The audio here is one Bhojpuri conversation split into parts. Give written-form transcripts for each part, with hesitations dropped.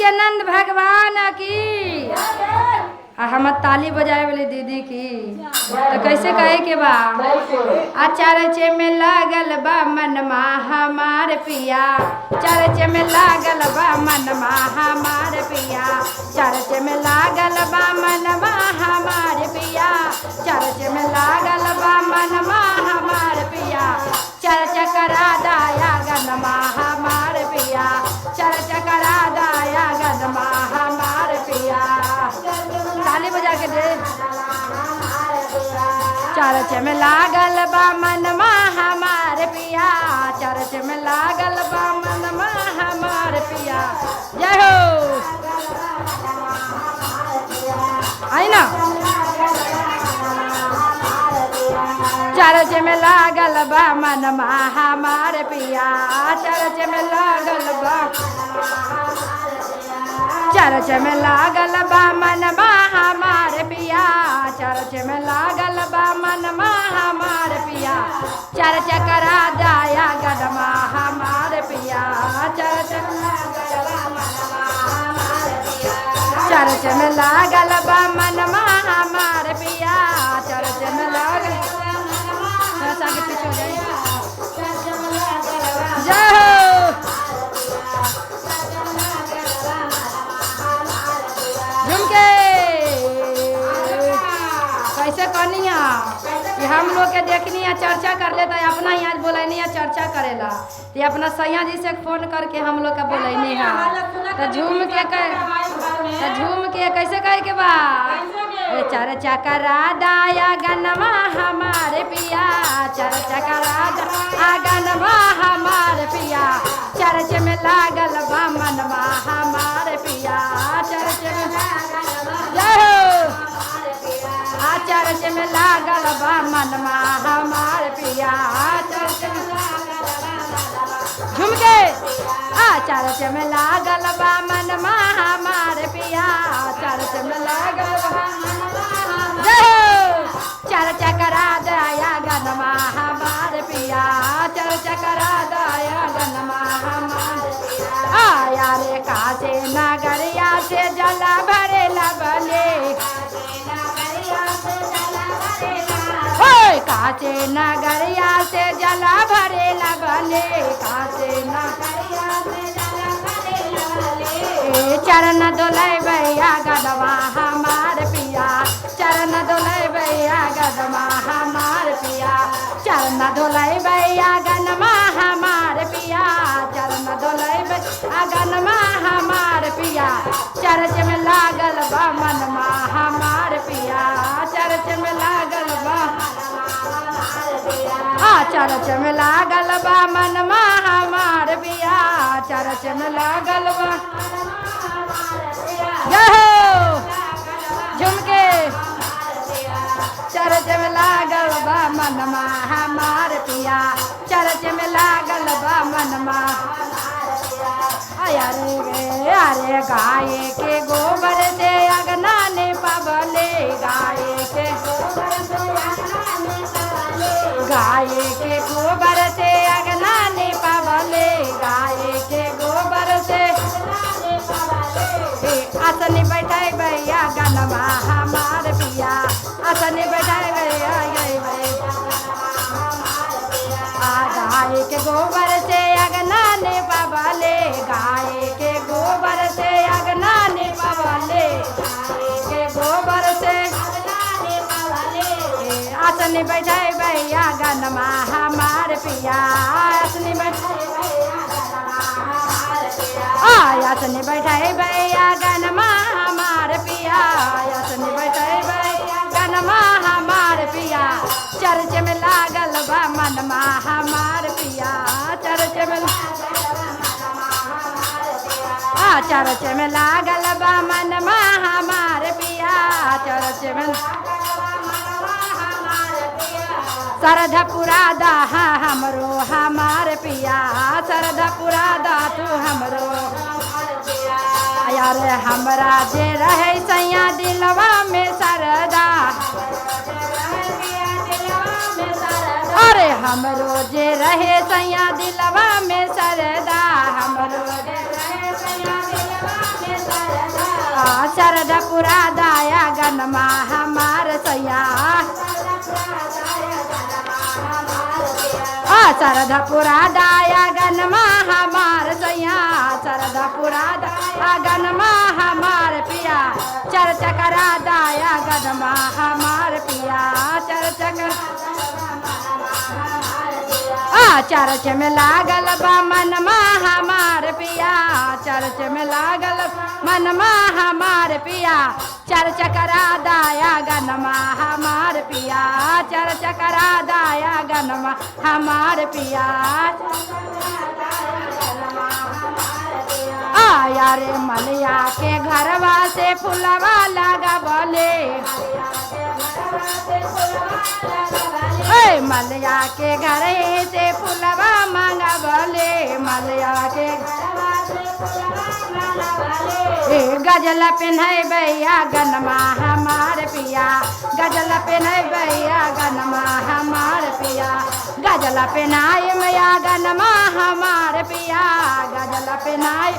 सच्चिदानंद भगवान की। हम ताली बजाए वाली दीदी की। तो कैसे कहे के बा? चर्चे में लागल बा मनमा हमार पिया, चर्चे में लागल बा मनमा हमार पिया, चर्चे में लागल बा मनमा हमार पिया, चर्चे में लागल बा मनमा हमार पिया, चर्चा करा दाया गनमा हमार पिया, चर्चा करा दाया गनमा हमार पिया। ताली बजा के दे। चर्च में लागल बा मनमा हमार पिया, चर्च में लागल बा मनमा हमार पिया। जय हो। आई ना। चर्च में लागल बा मनमा हमार पिया, चर्च में लागल बा, चर्च में लागल बा मनमा हमार पिया, चर्च में लागल बा मनमा हमार पिया, चर्च करा दाया गनमा हमार पिया, चर्च में लागल बा मनमा हमार पिया, चर्च में लागल। आगे पीछे हो जाए। जय हो। झुमके कैसे करनी है कि हम लोग के देखनी है, चर्चा कर लेता है अपना यहाँ बोलैनी है, चर्चा करेला ये अपना सैया जी से फोन करके हम लोग का बोलैनी है। तो झूम के कैसे कहे के बा? चर्चा करा दाया गनमा हमारे पिया, चर्चा करा दाया गनमा हमारे पिया, चर्च में लागल बा मनवा हमारे पिया, चर्च में जय हो। चर्च में लागल बा मनवा हमारे पिया, चर्च में झुमके चर्च में लागल बा मनवा हमारे पिया, चर्च में लागल बा चर्चा करा दया गनमा हमारे पिया, चर्चा करा दया गनमा हमारे पिया। आया रे कासे नगरिया से जला भरे लबले, कासे नगरिया से जला भरे लबले, कासे नगरिया से जला भरे लबले। चरण दोलै भैया गदवा हमार पिया, चरण दोलै भैया गदवा हमार पिया, चरण दोलै भैया गनमा हमार पिया, चरण दोलै भैया गनमा हमार पिया, चर्च में लागल बा मनमा हमार पिया, चर्च में लागल बा, चर्च में लागल बा मनमा हमार पिया, चर्च में लागल बा। झुमके चर्च में लागल बा मनमा हमार पिया, चर्च में लागल बा मनमा। अरे गाय के गोबर से अगना ने पबले, गाय के गोबर से अगना ने पबले, गाय के गोबर से आसनी बैठाए भैया गनमा हमार पिया, आसनी बैठाए भैया गाय के गोबर से अगना ने पबले, गाय के गोबर से अगना ने पबले, के गोबर से आसनी बैठाए भैया गनमा हमार पिया, आसनी बैठाए आसनी बैठाए भैया गनमा हमार पिया, आसनी बैठाए भैया गनमा हमार पिया, चर्च में लागल बा मनमा हमार पिया, चर्च में चर्च में लागल बा मनमा हमार पिया, चर्च में सरधा पुरादा हमरो हमार पिया, सरधा पुरादा तू हमरो। यार हमरा जे रहे सैया दिलवा में सरदा, अरे हमरो जे रहे सैया दिलवा में सरदा, हमरो जे रहे सैया दिलवा में सरधा पुरा दाया गनमा हमार सैया सरधा पुरा दाया गनमा हमार सैया सरधा पुरा दाया गनमा हमार पिया चर्चा करा दाया गनमा हमार पिया चर्चा चर्च में लागल बा मनमा हमार पिया चर्च में लागल मनमा हमार पिया चर्च करा दाया गनमा हमार पिया चर्च करा दाया गनमा हमार पिया यारे मलिया के घरवा से फुलवा लगा बोले मलिया के घर से फुलवा मांगा बोले मलिया के गजल पिन्है भैया गनमा हमार पिया गजल पिन्है भैया गनमा हमार पिया गजल पिन्हाई मैया गनमा हमार पिया गजल पिन्हाई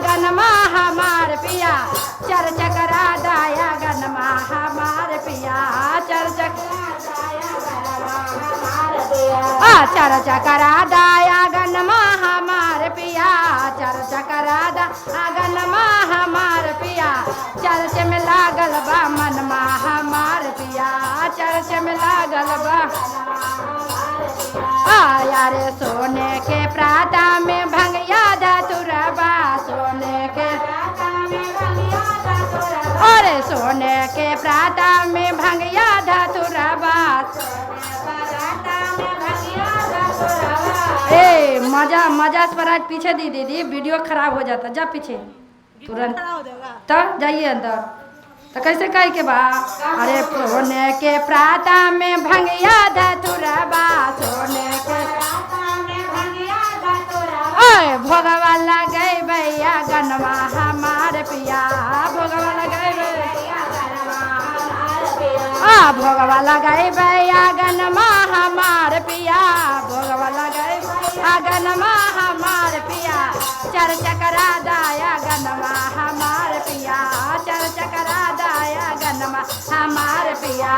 गनमा हमार पिया चर्च करा दाया गनमा हमार पिया चर्च चर्च करा दाया गनमा हमार पिया चर्च करा दा गनमा हमार पिया चर्च में लागल बा मनमा हमार पिया चर्च में लागल बा यारे सोने के प्राता में भंगिया धतुरबा सोने के अरे सोने के प्राता में भंगिया धतुरबा ए मजा मजा स्वराज पीछे दी दीदी वीडियो खराब हो जाता जा पीछे तुरंत तो जाइए अंदर तो कैसे कह के बा अरे सोने के प्राता में भंगिया धतुरबा सोने के भोगवा लगे भैया गनमा हमार पिया भोगवा लगे भोगवा लगे भैया गनमा हमार पिया भोगवा लगे गनमा हमार पिया चर्च करा दाया गनमा हमार पिया चर्च करा दाया गनमा हमार पिया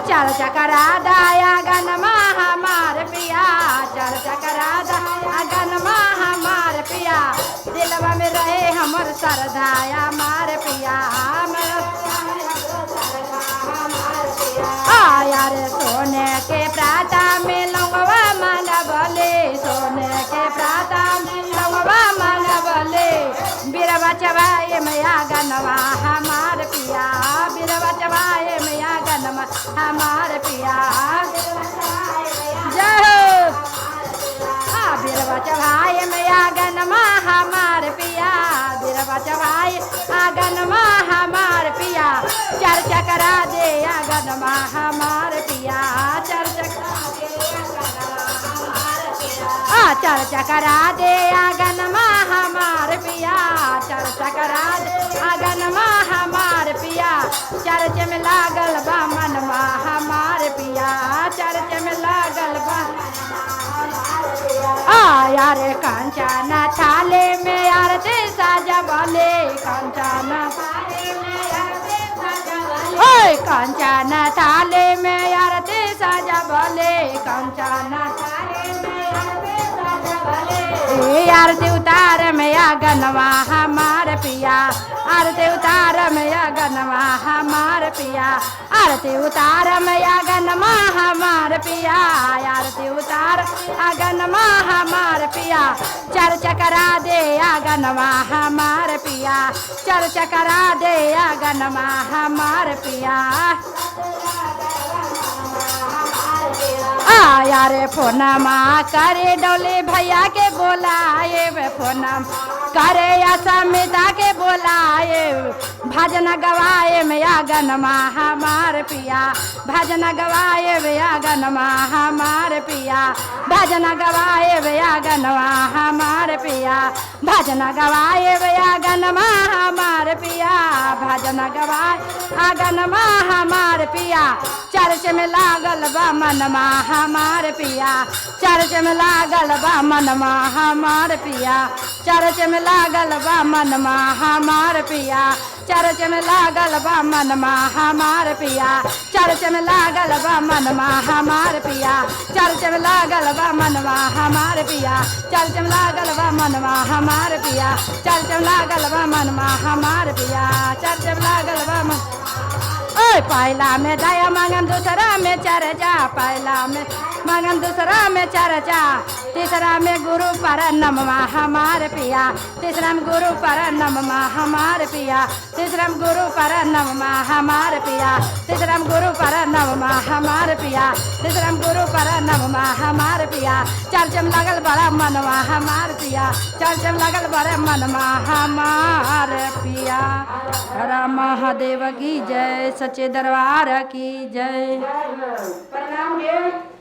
चर्च करा दाया गनमा हमार पिया चर्च करा दाया गनमा हमार पिया दिलवा में रहे हमर सरधाया मार पिया यार सोने के प्राता में लंगवा मांगा बोले सोने के प्राता में लंगवा मांगा बोले बीरवा चबाए मैया गनवा हमार पिया बीरवा चबाए मैया गनवा हमार पिया जय बीरवा चबाए मैया गनमा हमार पिया बीरवा चबाए गनमा हमार पिया चर्चा करा दे गनमा हमार पिया चर्चा चर्चा करा दे गनमा हमार पिया चर्चा करा दे गनमा हमार पिया चर्च में लागल बा मनमा हमार पिया चर्च में लागल बा यार कंचना थाले में आरती साजा बोले कंचना कंचना थाले में आरती साजा बोले कंचना आरती उतार मैया गनवा हमार पिया आरती उतार मैया गनवा हमार पिया आरती उतार मैया गनमा हमार पिया आरती उतार गनमा हमार पिया चर्च करा दे गनमा हमार पिया चर्च करा दे गनमा हमार पिया यारे फोनमा करे डोले भैया के बोलाए फोनम करे या समिता के बोलाए भजन गवाए मैया गनमा हमार पिया भजन गवाए भैया गनमा हमार पिया भजन गवाए भैया गनमा हमार पिया भजन गवाए भैया गनमा हमार पिया भजन गवाए गनमा हमार पिया चर्च में लागल बा मनमा हमार पिया चर्च में लागल बा मनमा हमार पिया चर्च में लागल बा मनमा हमार पिया, चर्च में लागल बा मनमा हमार पिया, चर्च में लागल बा मनमा हमार पिया, चर्च में लागल बा मनमा हमार पिया, चर्च में लागल बा मनमा हमार पिया, चर्च में लागल बा मनमा हमार पिया, चर्च में लागल बा मन। ओए पहला में दया मांगन दूसरा में चर्चा, पहला में मांगन दूसरा में चर्चा, तीसरा में गुरु पर नमवा हमार पिया, तीसरा में गुरु पर नमवा हमार पिया, तीसरा में गुरु पर नमवा हमार पिया, तीसरा में गुरु पर नमवा हमार पिया, तीसरा में गुरु पर नमवा हमार पिया, चर्च में लगल बड़ा मनवा हमार पिया, चर्च में लगल बड़ा मनवा हमार पिया। राम महादेव की जय, सच्चे दरबार की जय। प्रणाम।